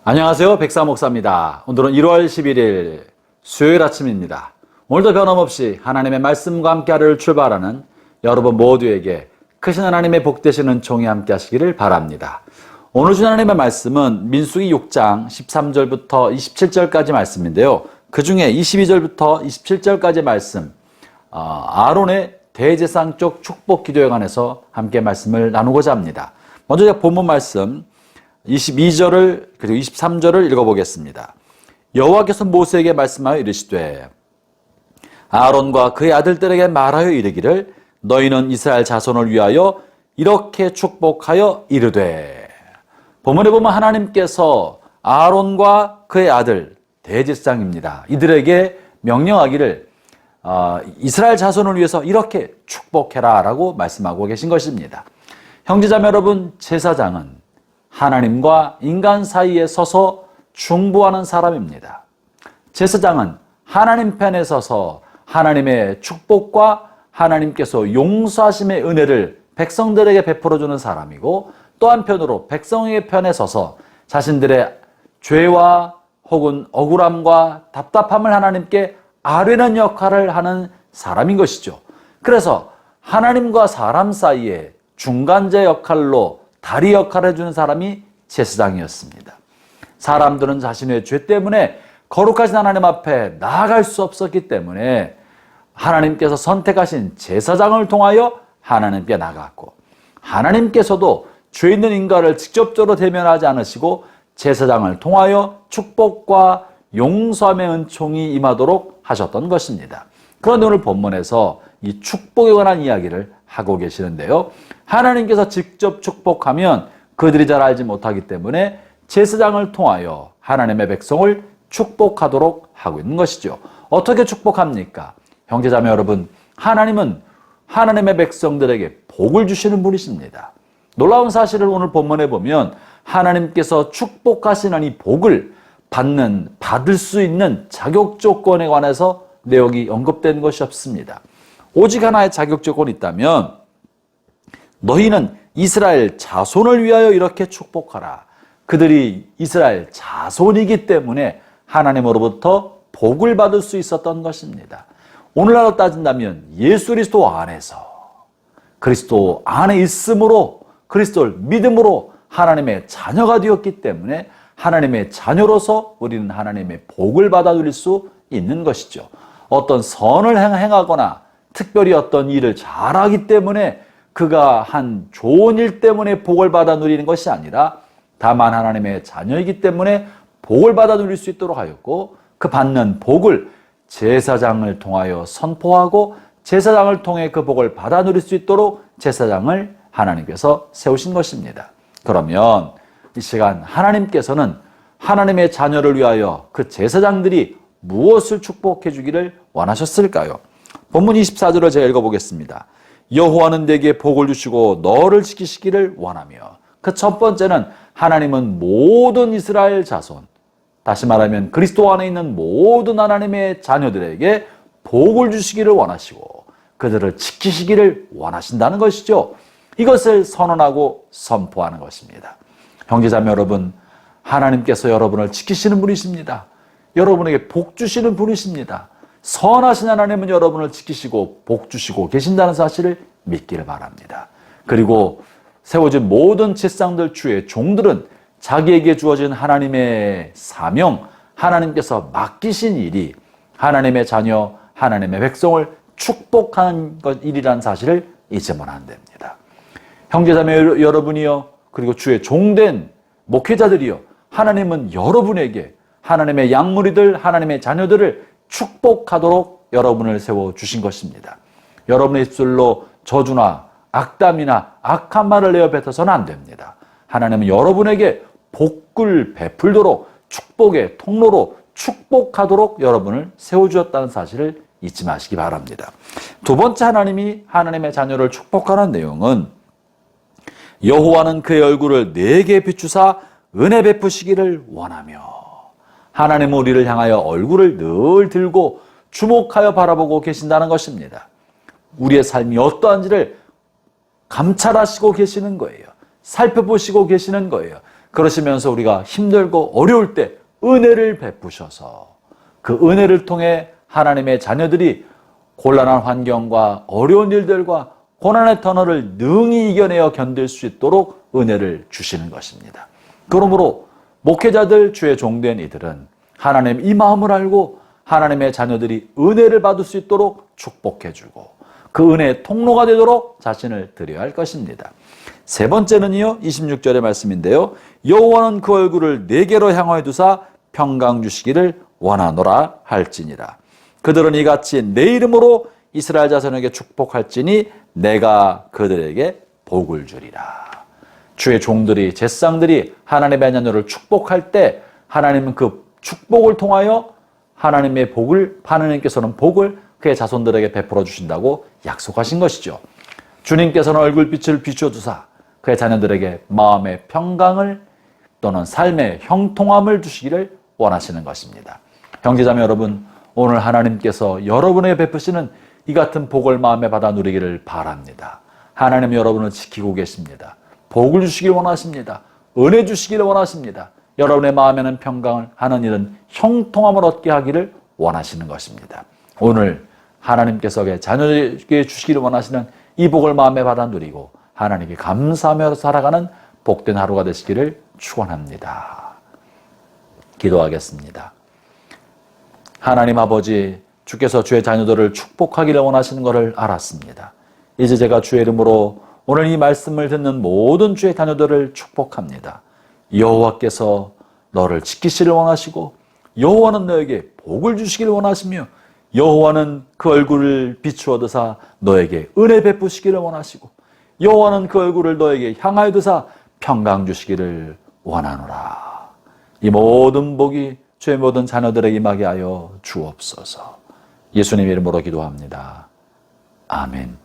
안녕하세요. 백사 목사입니다. 오늘은 1월 11일 수요일 아침입니다. 오늘도 변함없이 하나님의 말씀과 함께 하루를 출발하는 여러분 모두에게 크신 하나님의 복 되시는 종이 함께 하시기를 바랍니다. 오늘 주신 하나님의 말씀은 민수기 6장 13절부터 27절까지 말씀인데요. 그 중에 22절부터 27절까지 말씀, 아론의 대제사장적 축복 기도에 관해서 함께 말씀을 나누고자 합니다. 먼저 제가 본문 말씀 22절을 그리고 23절을 읽어보겠습니다. 여호와께서 모세에게 말씀하여 이르시되 아론과 그의 아들들에게 말하여 이르기를 너희는 이스라엘 자손을 위하여 이렇게 축복하여 이르되. 본문에 보면 하나님께서 아론과 그의 아들 대제사장입니다. 이들에게 명령하기를 이스라엘 자손을 위해서 이렇게 축복해라 라고 말씀하고 계신 것입니다. 형제자매 여러분, 제사장은 하나님과 인간 사이에 서서 중보하는 사람입니다. 제사장은 하나님 편에 서서 하나님의 축복과 하나님께서 용서하심의 은혜를 백성들에게 베풀어주는 사람이고, 또 한편으로 백성의 편에 서서 자신들의 죄와 혹은 억울함과 답답함을 하나님께 아뢰는 역할을 하는 사람인 것이죠. 그래서 하나님과 사람 사이에 중간자 역할로 다리 역할을 해주는 사람이 제사장이었습니다. 사람들은 자신의 죄 때문에 거룩하신 하나님 앞에 나아갈 수 없었기 때문에 하나님께서 선택하신 제사장을 통하여 하나님께 나갔고, 하나님께서도 죄 있는 인간을 직접적으로 대면하지 않으시고 제사장을 통하여 축복과 용서함의 은총이 임하도록 하셨던 것입니다. 그런데 오늘 본문에서 이 축복에 관한 이야기를 하고 계시는데요. 하나님께서 직접 축복하면 그들이 잘 알지 못하기 때문에 제사장을 통하여 하나님의 백성을 축복하도록 하고 있는 것이죠. 어떻게 축복합니까? 형제자매 여러분, 하나님은 하나님의 백성들에게 복을 주시는 분이십니다. 놀라운 사실을 오늘 본문에 보면 하나님께서 축복하시는 이 복을 받을 수 있는 자격 조건에 관해서 내용이 언급된 것이 없습니다. 오직 하나의 자격 조건이 있다면 너희는 이스라엘 자손을 위하여 이렇게 축복하라. 그들이 이스라엘 자손이기 때문에 하나님으로부터 복을 받을 수 있었던 것입니다. 오늘날로 따진다면 예수 그리스도 안에 있음으로, 그리스도를 믿음으로 하나님의 자녀가 되었기 때문에 하나님의 자녀로서 우리는 하나님의 복을 받아 누릴 수 있는 것이죠. 어떤 선을 행하거나 특별히 어떤 일을 잘하기 때문에 그가 한 좋은 일 때문에 복을 받아 누리는 것이 아니라 다만 하나님의 자녀이기 때문에 복을 받아 누릴 수 있도록 하였고, 그 받는 복을 제사장을 통하여 선포하고 제사장을 통해 그 복을 받아 누릴 수 있도록 제사장을 하나님께서 세우신 것입니다. 그러면 이 시간 하나님께서는 하나님의 자녀를 위하여 그 제사장들이 무엇을 축복해 주기를 원하셨을까요? 본문 24절을 제가 읽어보겠습니다. 여호와는 내게 복을 주시고 너를 지키시기를 원하며. 그 첫 번째는 하나님은 모든 이스라엘 자손, 다시 말하면 그리스도 안에 있는 모든 하나님의 자녀들에게 복을 주시기를 원하시고 그들을 지키시기를 원하신다는 것이죠. 이것을 선언하고 선포하는 것입니다. 형제자매 여러분, 하나님께서 여러분을 지키시는 분이십니다. 여러분에게 복 주시는 분이십니다. 선하신 하나님은 여러분을 지키시고 복 주시고 계신다는 사실을 믿기를 바랍니다. 그리고 세워진 모든 제사장들 주의 종들은 자기에게 주어진 하나님의 사명, 하나님께서 맡기신 일이 하나님의 자녀, 하나님의 백성을 축복하는 일이라는 사실을 잊으면 안 됩니다. 형제자매 여러분이요, 그리고 주의 종된 목회자들이요, 하나님은 여러분에게 하나님의 양무리들, 하나님의 자녀들을 축복하도록 여러분을 세워주신 것입니다. 여러분의 입술로 저주나 악담이나 악한 말을 내어 뱉어서는 안 됩니다. 하나님은 여러분에게 복을 베풀도록 축복의 통로로 축복하도록 여러분을 세워주었다는 사실을 잊지 마시기 바랍니다. 두 번째, 하나님이 하나님의 자녀를 축복하는 내용은 여호와는 그의 얼굴을 내게 비추사 은혜 베푸시기를 원하며. 하나님은 우리를 향하여 얼굴을 늘 들고 주목하여 바라보고 계신다는 것입니다. 우리의 삶이 어떠한지를 감찰하시고 계시는 거예요. 살펴보시고 계시는 거예요. 그러시면서 우리가 힘들고 어려울 때 은혜를 베푸셔서 그 은혜를 통해 하나님의 자녀들이 곤란한 환경과 어려운 일들과 고난의 터널을 능히 이겨내어 견딜 수 있도록 은혜를 주시는 것입니다. 그러므로 목회자들, 주의 종된 이들은 하나님 이 마음을 알고 하나님의 자녀들이 은혜를 받을 수 있도록 축복해주고 그 은혜의 통로가 되도록 자신을 드려야 할 것입니다. 세 번째는요, 26절의 말씀인데요. 여호와는 그 얼굴을 내게로 향하여 두사 평강 주시기를 원하노라 할지니라. 그들은 이같이 내 이름으로 이스라엘 자손에게 축복할지니 내가 그들에게 복을 주리라. 주의 종들이, 제사장들이 하나님의 자녀를 축복할 때 하나님은 그 축복을 통하여 하나님의 복을, 하나님께서는 복을 그의 자손들에게 베풀어 주신다고 약속하신 것이죠. 주님께서는 얼굴빛을 비춰주사 그의 자녀들에게 마음의 평강을 또는 삶의 형통함을 주시기를 원하시는 것입니다. 형제자매 여러분, 오늘 하나님께서 여러분에게 베푸시는 이 같은 복을 마음에 받아 누리기를 바랍니다. 하나님 여러분을 지키고 계십니다. 복을 주시길 원하십니다. 은혜 주시기를 원하십니다. 여러분의 마음에는 평강을, 하는 일은 형통함을 얻게 하기를 원하시는 것입니다. 오늘 하나님께서 자녀에게 주시기를 원하시는 이 복을 마음에 받아 누리고 하나님께 감사하며 살아가는 복된 하루가 되시기를 축원합니다. 기도하겠습니다. 하나님 아버지, 주께서 주의 자녀들을 축복하기를 원하시는 것을 알았습니다. 이제 제가 주의 이름으로 오늘 이 말씀을 듣는 모든 주의 자녀들을 축복합니다. 여호와께서 너를 지키시를 원하시고 여호와는 너에게 복을 주시기를 원하시며 여호와는 그 얼굴을 비추어 드사 너에게 은혜 베푸시기를 원하시고 여호와는 그 얼굴을 너에게 향하여 드사 평강 주시기를 원하노라. 이 모든 복이 주의 모든 자녀들에게 임하게 하여 주옵소서. 예수님 이름으로 기도합니다. 아멘.